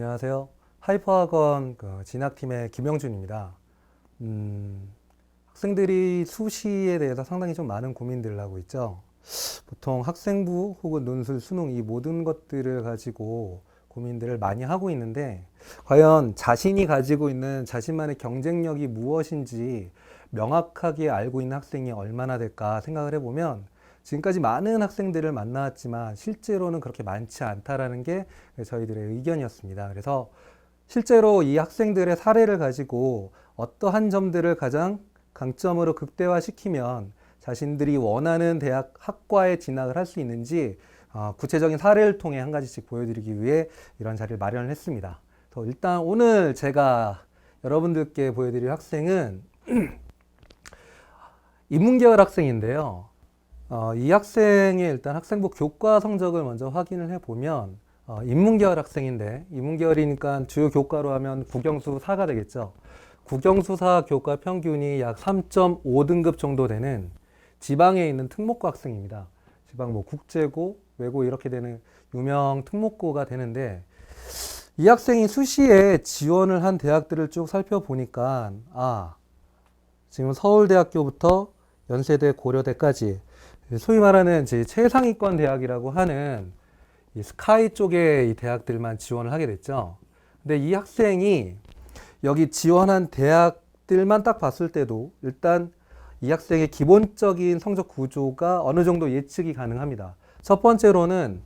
안녕하세요. 하이퍼학원 진학팀의 김영준입니다. 학생들이 수시에 대해서 상당히 좀 많은 고민들을 하고 있죠. 보통 학생부 혹은 논술, 수능 이 모든 것들을 가지고 고민들을 많이 하고 있는데 과연 자신이 가지고 있는 자신만의 경쟁력이 무엇인지 명확하게 알고 있는 학생이 얼마나 될까 생각을 해보면 지금까지 많은 학생들을 만나왔지만 실제로는 그렇게 많지 않다라는 게 저희들의 의견이었습니다. 그래서 실제로 이 학생들의 사례를 가지고 어떠한 점들을 가장 강점으로 극대화시키면 자신들이 원하는 대학 학과에 진학을 할 수 있는지 구체적인 사례를 통해 한 가지씩 보여드리기 위해 이런 자리를 마련을 했습니다. 일단 오늘 제가 여러분들께 보여드릴 학생은 인문계열 학생인데요. 이 학생의 일단 학생부 교과 성적을 먼저 확인을 해보면 인문계열 학생인데 인문계열이니까 주요 교과로 하면 국영수 4가 되겠죠. 국영수 4 교과 평균이 약 3.5등급 정도 되는 지방에 있는 특목고 학생입니다. 지방 뭐 국제고, 외고 이렇게 되는 유명 특목고가 되는데 이 학생이 수시에 지원을 한 대학들을 쭉 살펴보니까 지금 서울대학교부터 연세대, 고려대까지 소위 말하는 최상위권 대학이라고 하는 이 스카이 쪽의 이 대학들만 지원을 하게 됐죠. 근데 이 학생이 여기 지원한 대학들만 딱 봤을 때도 일단 이 학생의 기본적인 성적 구조가 어느 정도 예측이 가능합니다. 첫 번째로는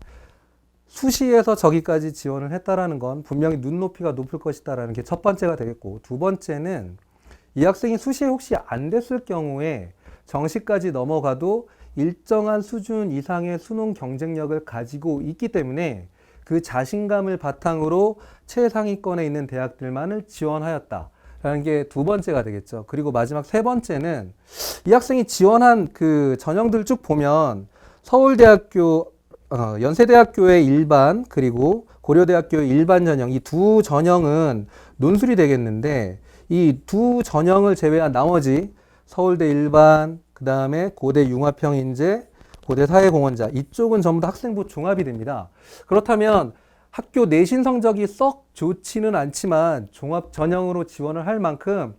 수시에서 저기까지 지원을 했다라는 건 분명히 눈높이가 높을 것이다라는 게 첫 번째가 되겠고, 두 번째는 이 학생이 수시에 혹시 안 됐을 경우에 정시까지 넘어가도 일정한 수준 이상의 수능 경쟁력을 가지고 있기 때문에 그 자신감을 바탕으로 최상위권에 있는 대학들만을 지원하였다라는 게 두 번째가 되겠죠. 그리고 마지막 세 번째는 이 학생이 지원한 그 전형들 쭉 보면 서울대학교, 연세대학교의 일반 그리고 고려대학교의 일반 전형 이 두 전형은 논술이 되겠는데 이 두 전형을 제외한 나머지 서울대 일반, 그 다음에 고대 융합형인재, 고대 사회공헌자 이쪽은 전부 다 학생부 종합이 됩니다. 그렇다면 학교 내신 성적이 썩 좋지는 않지만 종합 전형으로 지원을 할 만큼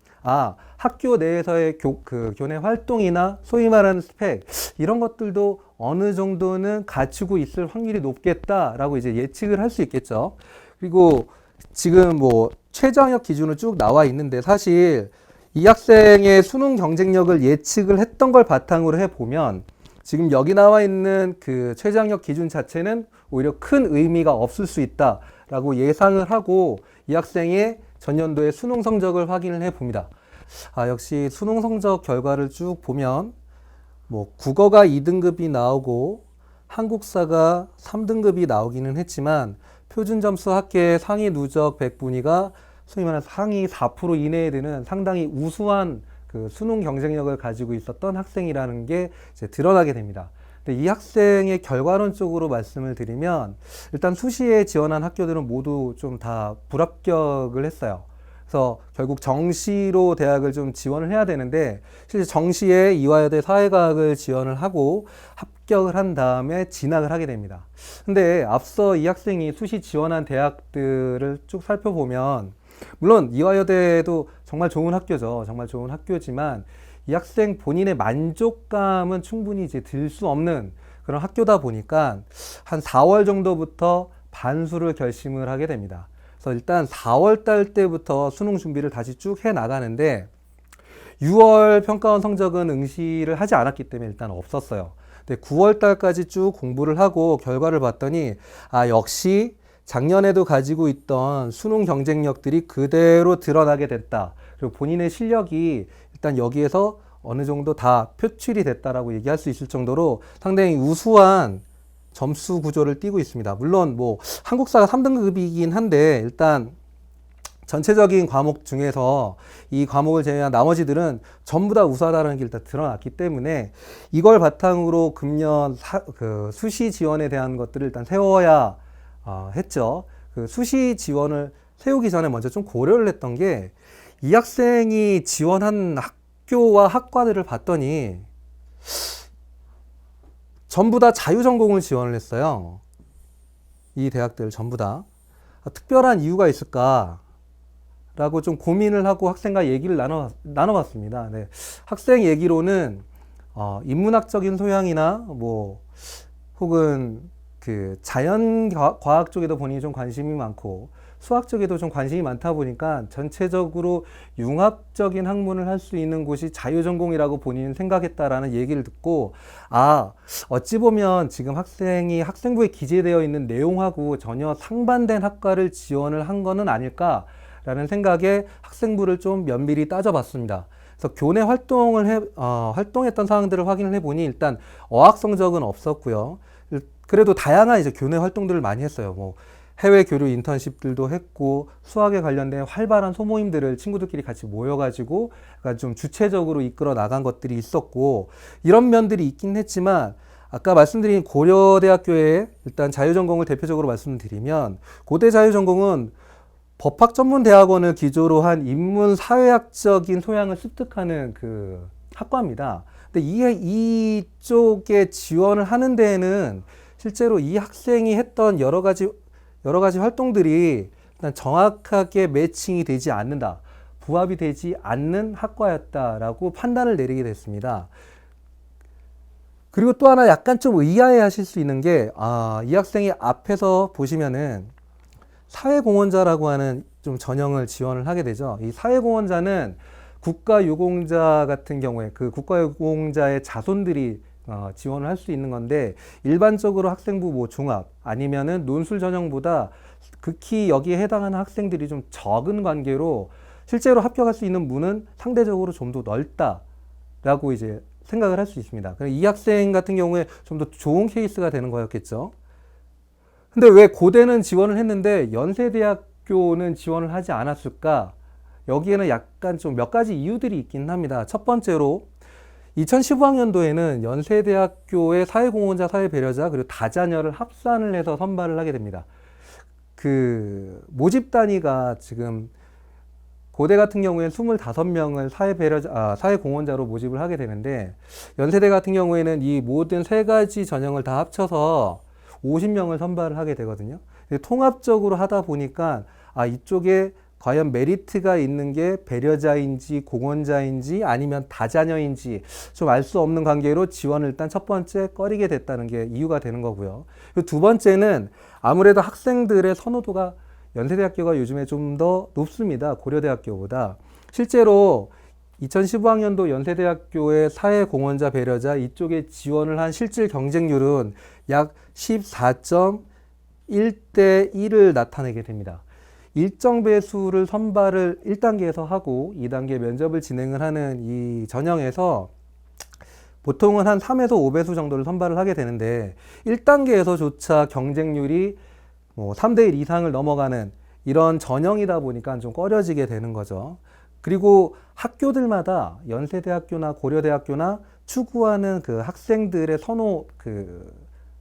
학교 내에서의 교내 활동이나 소위 말하는 스펙 이런 것들도 어느 정도는 갖추고 있을 확률이 높겠다라고 이제 예측을 할 수 있겠죠. 그리고 지금 뭐 최저학력 기준으로 쭉 나와 있는데 사실 이 학생의 수능 경쟁력을 예측을 했던 걸 바탕으로 해보면 지금 여기 나와 있는 그 최저학력 기준 자체는 오히려 큰 의미가 없을 수 있다라고 예상을 하고 이 학생의 전년도의 수능 성적을 확인을 해봅니다. 역시 수능 성적 결과를 쭉 보면 뭐 국어가 2등급이 나오고 한국사가 3등급이 나오기는 했지만 표준 점수 합계 상위 누적 100분위가 소위 말하는 상위 4% 이내에 드는 상당히 우수한 그 수능 경쟁력을 가지고 있었던 학생이라는 게 이제 드러나게 됩니다. 근데 이 학생의 결과론적으로 말씀을 드리면 일단 수시에 지원한 학교들은 모두 좀 다 불합격을 했어요. 그래서 결국 정시로 대학을 좀 지원을 해야 되는데 실제 정시에 이화여대 사회과학을 지원을 하고 합격을 한 다음에 진학을 하게 됩니다. 근데 앞서 이 학생이 수시 지원한 대학들을 쭉 살펴보면 물론 이화여대도 정말 좋은 학교죠. 정말 좋은 학교지만 이 학생 본인의 만족감은 충분히 이제 들 수 없는 그런 학교다 보니까 한 4월 정도부터 반수를 결심을 하게 됩니다. 그래서 일단 4월 달 때부터 수능 준비를 다시 쭉 해 나가는데 6월 평가원 성적은 응시를 하지 않았기 때문에 일단 없었어요. 근데 9월 달까지 쭉 공부를 하고 결과를 봤더니 역시 작년에도 가지고 있던 수능 경쟁력들이 그대로 드러나게 됐다. 그리고 본인의 실력이 일단 여기에서 어느 정도 다 표출이 됐다라고 얘기할 수 있을 정도로 상당히 우수한 점수 구조를 띠고 있습니다. 물론 뭐 한국사가 3등급이긴 한데 일단 전체적인 과목 중에서 이 과목을 제외한 나머지들은 전부 다 우수하다는 게 일단 드러났기 때문에 이걸 바탕으로 금년 수시 지원에 대한 것들을 일단 세워야 했죠. 그 수시 지원을 세우기 전에 먼저 좀 고려를 했던 게 이 학생이 지원한 학교와 학과들을 봤더니 전부 다 자유전공을 지원을 했어요. 이 대학들 전부 다. 특별한 이유가 있을까? 라고 좀 고민을 하고 학생과 얘기를 나눠봤습니다. 네. 학생 얘기로는 인문학적인 소양이나 뭐 혹은 그 자연과학 쪽에도 본인이 좀 관심이 많고 수학 쪽에도 좀 관심이 많다 보니까 전체적으로 융합적인 학문을 할 수 있는 곳이 자유전공이라고 본인은 생각했다라는 얘기를 듣고, 어찌 보면 지금 학생이 학생부에 기재되어 있는 내용하고 전혀 상반된 학과를 지원을 한 거는 아닐까라는 생각에 학생부를 좀 면밀히 따져봤습니다. 그래서 교내 활동했던 사항들을 확인을 해보니 일단 어학 성적은 없었고요. 그래도 다양한 이제 교내 활동들을 많이 했어요. 뭐 해외 교류 인턴십들도 했고 수학에 관련된 활발한 소모임들을 친구들끼리 같이 모여가지고 좀 주체적으로 이끌어 나간 것들이 있었고, 이런 면들이 있긴 했지만 아까 말씀드린 고려대학교의 일단 자유전공을 대표적으로 말씀드리면, 고대 자유전공은 법학전문대학원을 기조로 한 인문사회학적인 소양을 습득하는 그 학과입니다. 근데 이쪽에 지원을 하는 데에는 실제로 이 학생이 했던 여러 가지 활동들이 일단 정확하게 매칭이 되지 않는다, 부합이 되지 않는 학과였다라고 판단을 내리게 됐습니다. 그리고 또 하나 약간 좀 의아해 하실 수 있는 게, 이 학생이 앞에서 보시면은 사회공헌자라고 하는 좀 전형을 지원을 하게 되죠. 이 사회공헌자는 국가유공자 같은 경우에 그 국가유공자의 자손들이 지원을 할 수 있는 건데, 일반적으로 학생부 뭐 종합 아니면은 논술 전형보다 극히 여기에 해당하는 학생들이 좀 적은 관계로 실제로 합격할 수 있는 문은 상대적으로 좀 더 넓다라고 이제 생각을 할 수 있습니다. 이 학생 같은 경우에 좀 더 좋은 케이스가 되는 거였겠죠. 근데 왜 고대는 지원을 했는데 연세대학교는 지원을 하지 않았을까? 여기에는 약간 좀 몇 가지 이유들이 있긴 합니다. 첫 번째로 2015학년도에는 연세대학교의 사회공헌자, 사회배려자, 그리고 다자녀를 합산을 해서 선발을 하게 됩니다. 그 모집 단위가 지금 고대 같은 경우에는 25명을 사회공헌자로 모집을 하게 되는데, 연세대 같은 경우에는 이 모든 세 가지 전형을 다 합쳐서 50명을 선발을 하게 되거든요. 통합적으로 하다 보니까 이쪽에 과연 메리트가 있는 게 배려자인지 공헌자인지 아니면 다자녀인지 좀 알 수 없는 관계로 지원을 일단 첫 번째 꺼리게 됐다는 게 이유가 되는 거고요. 두 번째는 아무래도 학생들의 선호도가 연세대학교가 요즘에 좀 더 높습니다. 고려대학교보다. 실제로 2015학년도 연세대학교의 사회공헌자 배려자 이쪽에 지원을 한 실질 경쟁률은 약 14.1대 1을 나타내게 됩니다. 일정 배수를 선발을 1단계에서 하고 2단계 면접을 진행을 하는 이 전형에서 보통은 한 3에서 5배수 정도를 선발을 하게 되는데, 1단계에서조차 경쟁률이 뭐 3대 1 이상을 넘어가는 이런 전형이다 보니까 좀 꺼려지게 되는 거죠. 그리고 학교들마다 연세대학교나 고려대학교나 추구하는 그 학생들의 선호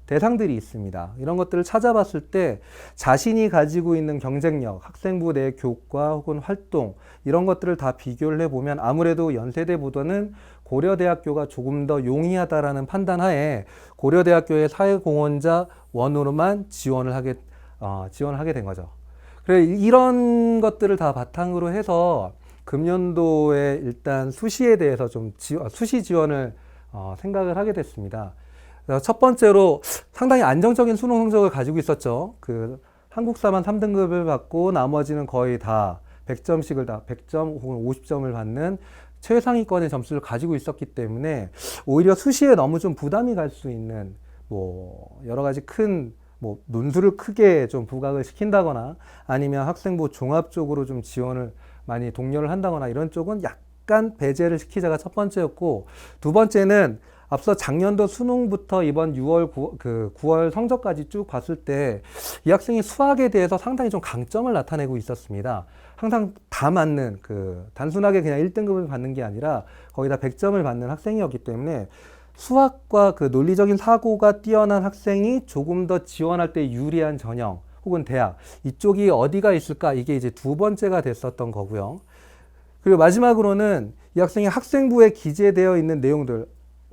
대상들이 있습니다. 이런 것들을 찾아봤을 때 자신이 가지고 있는 경쟁력, 학생부 내 교과 혹은 활동 이런 것들을 다 비교를 해보면 아무래도 연세대보다는 고려대학교가 조금 더 용이하다라는 판단하에 고려대학교의 사회공헌자 원으로만 지원을 하게 된 거죠. 그래, 이런 것들을 다 바탕으로 해서 금년도에 일단 수시에 대해서 좀 수시 지원을 생각을 하게 됐습니다. 첫 번째로 상당히 안정적인 수능 성적을 가지고 있었죠. 그 한국사만 3등급을 받고 나머지는 거의 다 100점씩을 다 100점 혹은 50점을 받는 최상위권의 점수를 가지고 있었기 때문에 오히려 수시에 너무 좀 부담이 갈 수 있는 뭐 여러 가지 큰 뭐 논술을 크게 좀 부각을 시킨다거나 아니면 학생부 종합 쪽으로 좀 지원을 많이 독려를 한다거나 이런 쪽은 약간 배제를 시키자가 첫 번째였고, 두 번째는 앞서 작년도 수능부터 이번 9월 성적까지 쭉 봤을 때 이 학생이 수학에 대해서 상당히 좀 강점을 나타내고 있었습니다. 항상 다 맞는 단순하게 그냥 1등급을 받는 게 아니라 거의 다 100점을 받는 학생이었기 때문에 수학과 그 논리적인 사고가 뛰어난 학생이 조금 더 지원할 때 유리한 전형 혹은 대학 이쪽이 어디가 있을까, 이게 이제 두 번째가 됐었던 거고요. 그리고 마지막으로는 이 학생이 학생부에 기재되어 있는 내용들,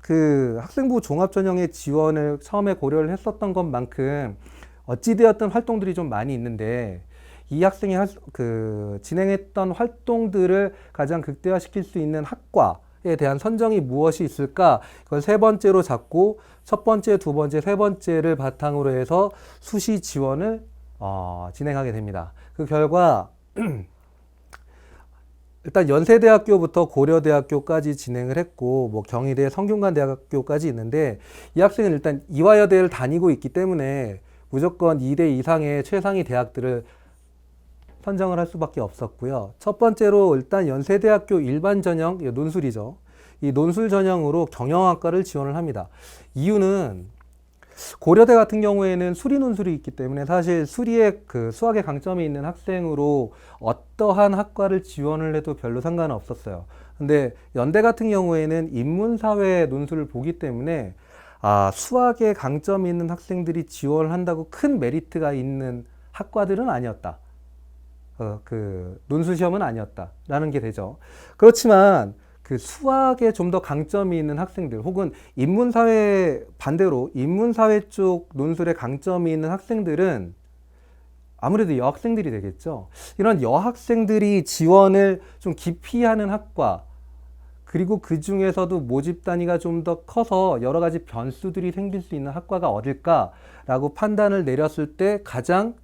그 학생부 종합전형의 지원을 처음에 고려를 했었던 것만큼 어찌되었든 활동들이 좀 많이 있는데, 이 학생이 진행했던 활동들을 가장 극대화시킬 수 있는 학과에 대한 선정이 무엇이 있을까? 이걸 세 번째로 잡고 첫 번째, 두 번째, 세 번째를 바탕으로 해서 수시 지원을 진행하게 됩니다. 그 결과 일단 연세대학교부터 고려대학교까지 진행을 했고, 뭐 경희대, 성균관대학교까지 있는데, 이 학생은 일단 이화여대를 다니고 있기 때문에 무조건 2대 이상의 최상위 대학들을 선정을 할 수밖에 없었고요. 첫 번째로 일단 연세대학교 일반 전형, 논술이죠. 이 논술 전형으로 경영학과를 지원을 합니다. 이유는 고려대 같은 경우에는 수리 논술이 있기 때문에 사실 수리에 수학에 강점이 있는 학생으로 어떠한 학과를 지원을 해도 별로 상관은 없었어요. 근데 연대 같은 경우에는 인문사회 논술을 보기 때문에 수학에 강점이 있는 학생들이 지원을 한다고 큰 메리트가 있는 학과들은 아니었다. 논술 시험은 아니었다라는 게 되죠. 그렇지만 수학에 좀 더 강점이 있는 학생들 혹은 반대로 인문사회 쪽 논술에 강점이 있는 학생들은 아무래도 여학생들이 되겠죠. 이런 여학생들이 지원을 좀 깊이 하는 학과, 그리고 그 중에서도 모집 단위가 좀 더 커서 여러 가지 변수들이 생길 수 있는 학과가 어딜까라고 판단을 내렸을 때 가장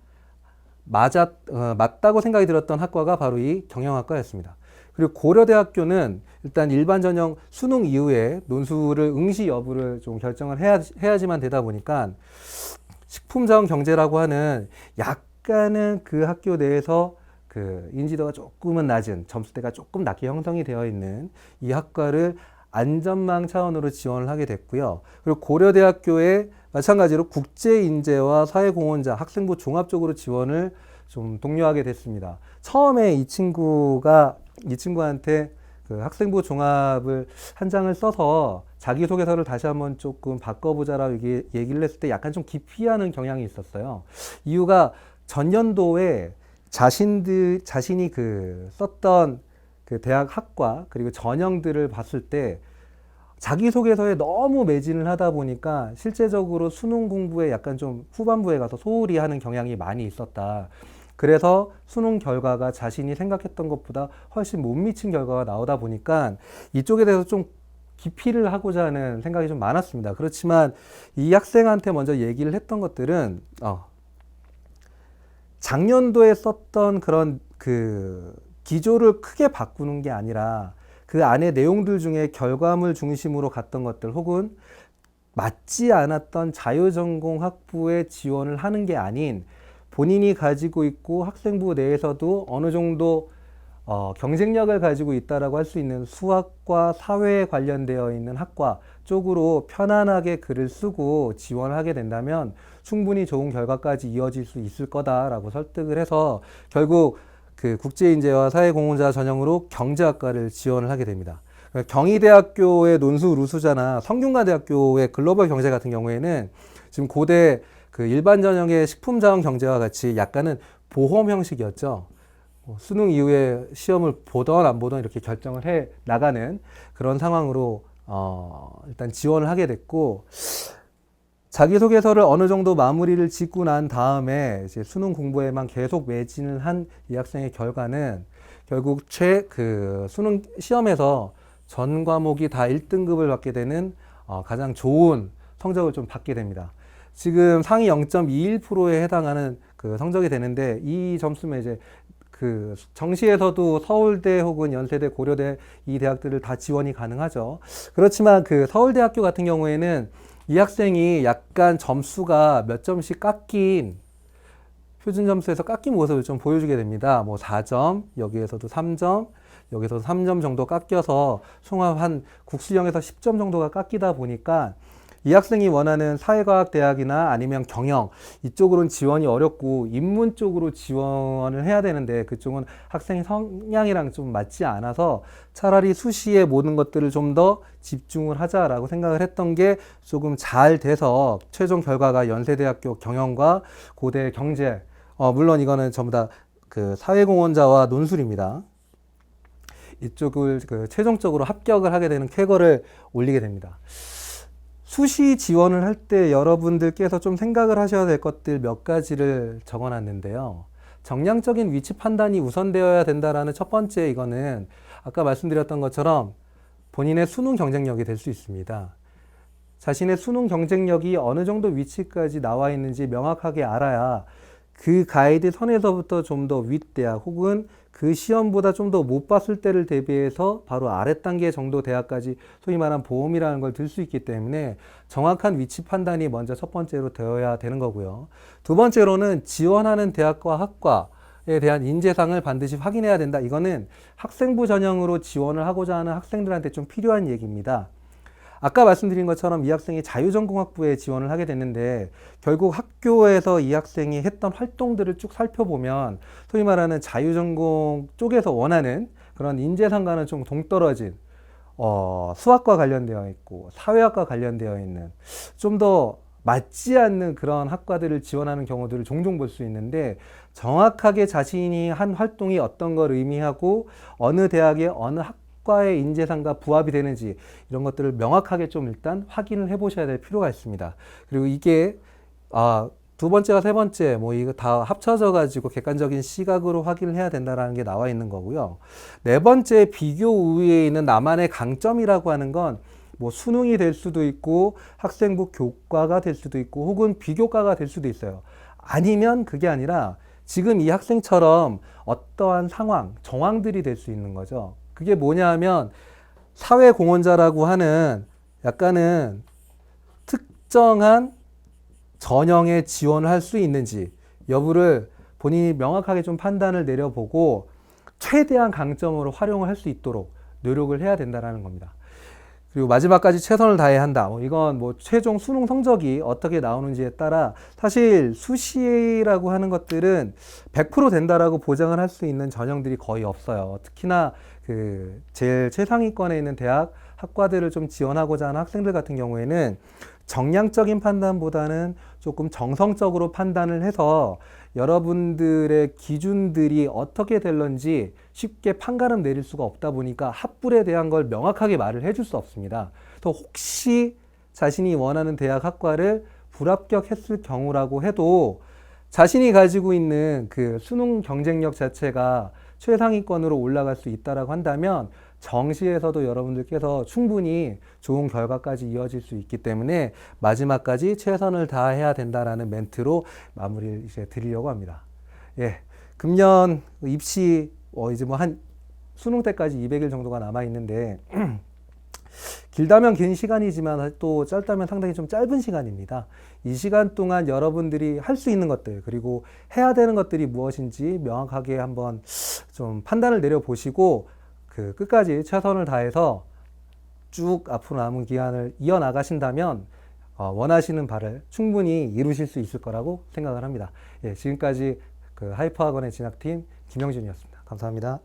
맞다고 생각이 들었던 학과가 바로 이 경영학과였습니다. 그리고 고려대학교는 일단 일반 전형 수능 이후에 논술을 응시 여부를 좀 결정을 해야지만 되다 보니까 식품자원 경제라고 하는 약간은 그 학교 내에서 인지도가 조금은 낮은, 점수대가 조금 낮게 형성이 되어 있는 이 학과를 안전망 차원으로 지원을 하게 됐고요. 그리고 고려대학교에 마찬가지로 국제인재와 사회공헌자, 학생부 종합적으로 지원을 좀 독려하게 됐습니다. 처음에 이 친구한테 학생부 종합을 한 장을 써서 자기소개서를 다시 한번 조금 바꿔보자라고 얘기를 했을 때 약간 좀 기피하는 경향이 있었어요. 이유가 전년도에 자신이 썼던 대학 학과 그리고 전형들을 봤을 때 자기소개서에 너무 매진을 하다 보니까 실제적으로 수능 공부에 약간 좀 후반부에 가서 소홀히 하는 경향이 많이 있었다. 그래서 수능 결과가 자신이 생각했던 것보다 훨씬 못 미친 결과가 나오다 보니까 이쪽에 대해서 좀 기피를 하고자 하는 생각이 좀 많았습니다. 그렇지만 이 학생한테 먼저 얘기를 했던 것들은 작년도에 썼던 그런 기조를 크게 바꾸는 게 아니라 그 안에 내용들 중에 결과물 중심으로 갔던 것들 혹은 맞지 않았던 자유전공 학부에 지원을 하는 게 아닌 본인이 가지고 있고 학생부 내에서도 어느 정도 경쟁력을 가지고 있다라고 할 수 있는 수학과 사회에 관련되어 있는 학과 쪽으로 편안하게 글을 쓰고 지원을 하게 된다면 충분히 좋은 결과까지 이어질 수 있을 거다라고 설득을 해서 결국 국제인재와 사회공헌자 전형으로 경제학과를 지원을 하게 됩니다. 경희대학교의 논술 우수자나 성균관대학교의 글로벌 경제 같은 경우에는 지금 고대 일반 전형의 식품자원 경제와 같이 약간은 보험 형식이었죠. 수능 이후에 시험을 보던 안 보던 이렇게 결정을 해 나가는 그런 상황으로 일단 지원을 하게 됐고, 자기소개서를 어느 정도 마무리를 짓고 난 다음에 이제 수능 공부에만 계속 매진을 한 이 학생의 결과는 결국 수능 시험에서 전 과목이 다 1등급을 받게 되는 가장 좋은 성적을 좀 받게 됩니다. 지금 상위 0.21%에 해당하는 성적이 되는데 이 점수면 이제 정시에서도 서울대 혹은 연세대, 고려대 이 대학들을 다 지원이 가능하죠. 그렇지만 서울대학교 같은 경우에는 이 학생이 약간 점수가 몇 점씩 깎인 표준 점수에서 깎인 모습을 좀 보여주게 됩니다. 뭐 4점, 여기에서도 3점, 여기서도 3점 정도 깎여서 총합 한 국수형에서 10점 정도가 깎이다 보니까 이 학생이 원하는 사회과학대학이나 아니면 경영 이쪽으로는 지원이 어렵고 인문 쪽으로 지원을 해야 되는데 그쪽은 학생의 성향이랑 좀 맞지 않아서 차라리 수시에 모든 것들을 좀 더 집중을 하자라고 생각을 했던 게 조금 잘 돼서 최종 결과가 연세대학교 경영과 고대 경제, 물론 이거는 전부 다 사회공헌자와 논술입니다. 이쪽을 최종적으로 합격을 하게 되는 쾌거를 올리게 됩니다. 수시 지원을 할 때 여러분들께서 좀 생각을 하셔야 될 것들 몇 가지를 적어놨는데요. 정량적인 위치 판단이 우선되어야 된다라는 첫 번째 이거는 아까 말씀드렸던 것처럼 본인의 수능 경쟁력이 될 수 있습니다. 자신의 수능 경쟁력이 어느 정도 위치까지 나와 있는지 명확하게 알아야 그 가이드 선에서부터 좀 더 윗대학 혹은 그 시험보다 좀 더 못 봤을 때를 대비해서 바로 아랫단계 정도 대학까지 소위 말한 보험이라는 걸 들 수 있기 때문에 정확한 위치 판단이 먼저 첫 번째로 되어야 되는 거고요. 두 번째로는 지원하는 대학과 학과에 대한 인재상을 반드시 확인해야 된다. 이거는 학생부 전형으로 지원을 하고자 하는 학생들한테 좀 필요한 얘기입니다. 아까 말씀드린 것처럼 이 학생이 자유전공학부에 지원을 하게 됐는데 결국 학교에서 이 학생이 했던 활동들을 쭉 살펴보면 소위 말하는 자유전공 쪽에서 원하는 그런 인재상과는 좀 동떨어진 수학과 관련되어 있고 사회학과 관련되어 있는 좀 더 맞지 않는 그런 학과들을 지원하는 경우들을 종종 볼 수 있는데 정확하게 자신이 한 활동이 어떤 걸 의미하고 어느 대학의 어느 학과의 인재상과 부합이 되는지 이런 것들을 명확하게 좀 일단 확인을 해 보셔야 될 필요가 있습니다. 그리고 이게 두 번째와 세 번째 뭐 이거 다 합쳐져 가지고 객관적인 시각으로 확인을 해야 된다라는 게 나와 있는 거고요. 네 번째 비교 우위에 있는 나만의 강점이라고 하는 건 뭐 수능이 될 수도 있고 학생부 교과가 될 수도 있고 혹은 비교과가 될 수도 있어요. 아니면 그게 아니라 지금 이 학생처럼 어떠한 상황, 정황들이 될 수 있는 거죠. 그게 뭐냐 하면 사회공헌자라고 하는 약간은 특정한 전형에 지원을 할 수 있는지 여부를 본인이 명확하게 좀 판단을 내려보고 최대한 강점으로 활용을 할 수 있도록 노력을 해야 된다는 겁니다. 그리고 마지막까지 최선을 다해야 한다. 이건 뭐 최종 수능 성적이 어떻게 나오는지에 따라 사실 수시라고 하는 것들은 100% 된다라고 보장을 할 수 있는 전형들이 거의 없어요. 특히나 그 제일 최상위권에 있는 대학 학과들을 좀 지원하고자 하는 학생들 같은 경우에는 정량적인 판단보다는 조금 정성적으로 판단을 해서 여러분들의 기준들이 어떻게 될런지 쉽게 판가름 내릴 수가 없다 보니까 합불에 대한 걸 명확하게 말을 해줄 수 없습니다. 또 혹시 자신이 원하는 대학 학과를 불합격했을 경우라고 해도 자신이 가지고 있는 그 수능 경쟁력 자체가 최상위권으로 올라갈 수 있다라고 한다면 정시에서도 여러분들께서 충분히 좋은 결과까지 이어질 수 있기 때문에 마지막까지 최선을 다해야 된다라는 멘트로 마무리를 이제 드리려고 합니다. 예, 금년 입시 이제 뭐 한 수능 때까지 200일 정도가 남아 있는데 길다면 긴 시간이지만 또 짧다면 상당히 좀 짧은 시간입니다. 이 시간 동안 여러분들이 할 수 있는 것들 그리고 해야 되는 것들이 무엇인지 명확하게 한번 좀 판단을 내려보시고 그 끝까지 최선을 다해서 쭉 앞으로 남은 기간을 이어나가신다면 원하시는 바를 충분히 이루실 수 있을 거라고 생각을 합니다. 예, 지금까지 그 하이퍼학원의 진학팀 김영준이었습니다. 감사합니다.